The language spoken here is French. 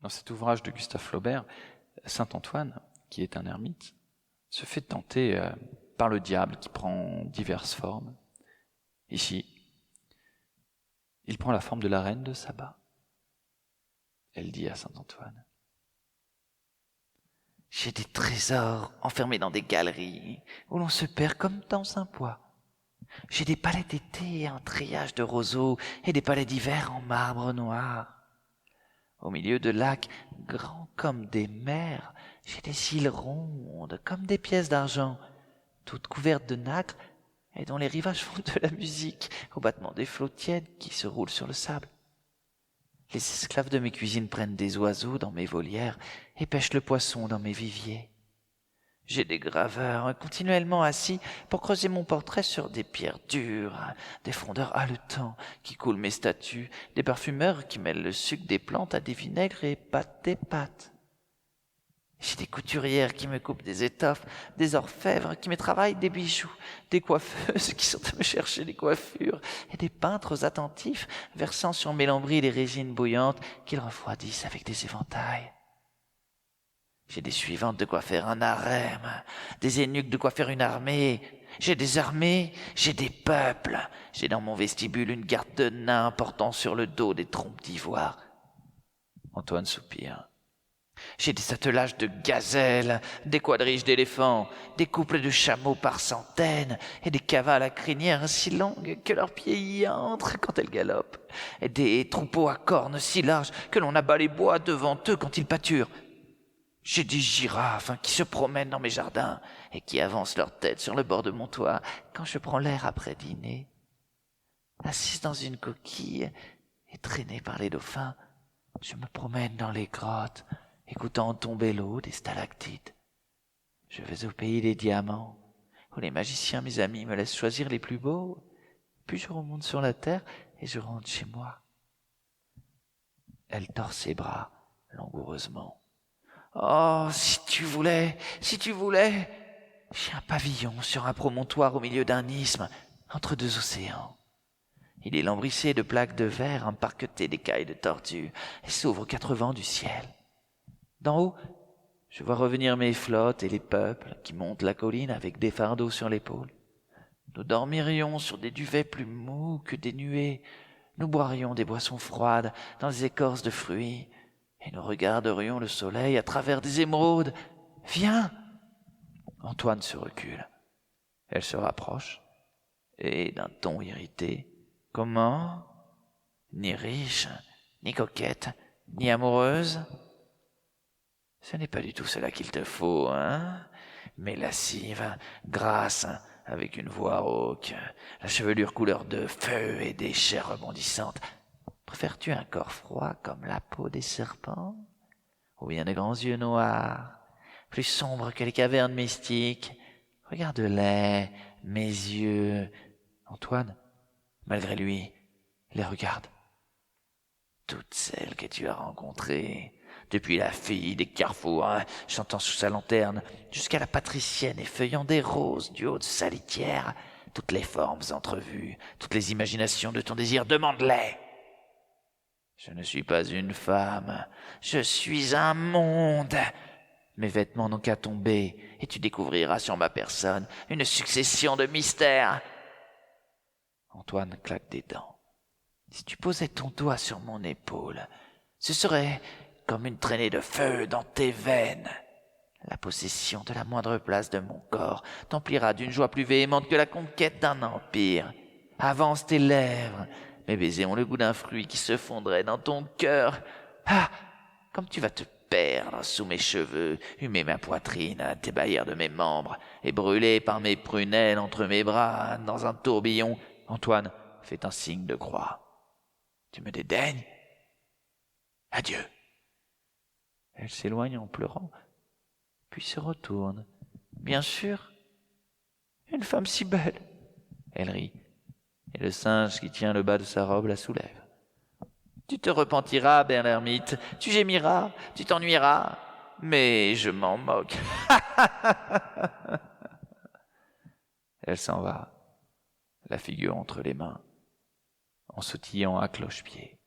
Dans cet ouvrage de Gustave Flaubert, saint Antoine, qui est un ermite, se fait tenter par le diable qui prend diverses formes. Ici, il prend la forme de la reine de Saba. Elle dit à saint Antoine: « J'ai des trésors enfermés dans des galeries où l'on se perd comme dans un bois. J'ai des palais d'été en treillage de roseaux et des palais d'hiver en marbre noir. Au milieu de lacs grands comme des mers, j'ai des îles rondes comme des pièces d'argent, toutes couvertes de nacre et dont les rivages font de la musique au battement des flots tièdes qui se roulent sur le sable. Les esclaves de mes cuisines prennent des oiseaux dans mes volières et pêchent le poisson dans mes viviers. J'ai des graveurs continuellement assis pour creuser mon portrait sur des pierres dures, des frondeurs haletants qui coulent mes statues, des parfumeurs qui mêlent le sucre des plantes à des vinaigres et battent des pâtes. J'ai des couturières qui me coupent des étoffes, des orfèvres qui me travaillent des bijoux, des coiffeuses qui sont à me chercher des coiffures, et des peintres attentifs versant sur mes lambris des résines bouillantes qu'ils refroidissent avec des éventails. J'ai des suivantes de quoi faire un harem, des eunuques de quoi faire une armée. J'ai des armées, j'ai des peuples. J'ai dans mon vestibule une garde de nains portant sur le dos des trompes d'ivoire. » Antoine soupire. « J'ai des attelages de gazelles, des quadriges d'éléphants, des couples de chameaux par centaines, et des cavales à crinière si longues que leurs pieds y entrent quand elles galopent, et des troupeaux à cornes si larges que l'on abat les bois devant eux quand ils pâturent. J'ai des girafes qui se promènent dans mes jardins et qui avancent leur tête sur le bord de mon toit quand je prends l'air après dîner. Assise dans une coquille et traînée par les dauphins, je me promène dans les grottes, écoutant tomber l'eau des stalactites. Je vais au pays des diamants, où les magiciens, mes amis, me laissent choisir les plus beaux, puis je remonte sur la terre et je rentre chez moi. » Elle tord ses bras langoureusement. « Oh, si tu voulais, j'ai un pavillon sur un promontoire au milieu d'un isthme, entre deux océans. Il est lambrissé de plaques de verre empaquetées d'écailles de tortue et s'ouvre aux quatre vents du ciel. D'en haut, je vois revenir mes flottes et les peuples qui montent la colline avec des fardeaux sur l'épaule. Nous dormirions sur des duvets plus mous que des nuées. Nous boirions des boissons froides dans des écorces de fruits. Et nous regarderions le soleil à travers des émeraudes. Viens !» Antoine se recule. Elle se rapproche, et d'un ton irrité: « Comment ? Ni riche, ni coquette, ni amoureuse ? Ce n'est pas du tout cela qu'il te faut, hein ? Mais lascive, grasse, avec une voix rauque, la chevelure couleur de feu et des chairs rebondissantes. Préfères-tu un corps froid comme la peau des serpents, ou bien de grands yeux noirs, plus sombres que les cavernes mystiques ? Regarde-les, mes yeux. » Antoine, malgré lui, les regarde. « Toutes celles que tu as rencontrées, depuis la fille des carrefours, chantant sous sa lanterne, jusqu'à la patricienne effeuillant des roses du haut de sa litière, toutes les formes entrevues, toutes les imaginations de ton désir, demande-les. Je ne suis pas une femme, je suis un monde. Mes vêtements n'ont qu'à tomber, et tu découvriras sur ma personne une succession de mystères. » Antoine claque des dents. « Si tu posais ton doigt sur mon épaule, ce serait comme une traînée de feu dans tes veines. La possession de la moindre place de mon corps t'emplira d'une joie plus véhémente que la conquête d'un empire. Avance tes lèvres. Mes baisers ont le goût d'un fruit qui se fondrait dans ton cœur. Ah, comme tu vas te perdre sous mes cheveux, humer ma poitrine, t'ébahir de mes membres, et brûler par mes prunelles entre mes bras, dans un tourbillon. » Antoine fait un signe de croix. « Tu me dédaignes ? Adieu. » Elle s'éloigne en pleurant, puis se retourne. « Bien sûr, une femme si belle. » Elle rit, et le singe qui tient le bas de sa robe la soulève. « Tu te repentiras, bel ermite, tu gémiras, tu t'ennuieras, mais je m'en moque. » Elle s'en va, la figure entre les mains, en sautillant à cloche-pied.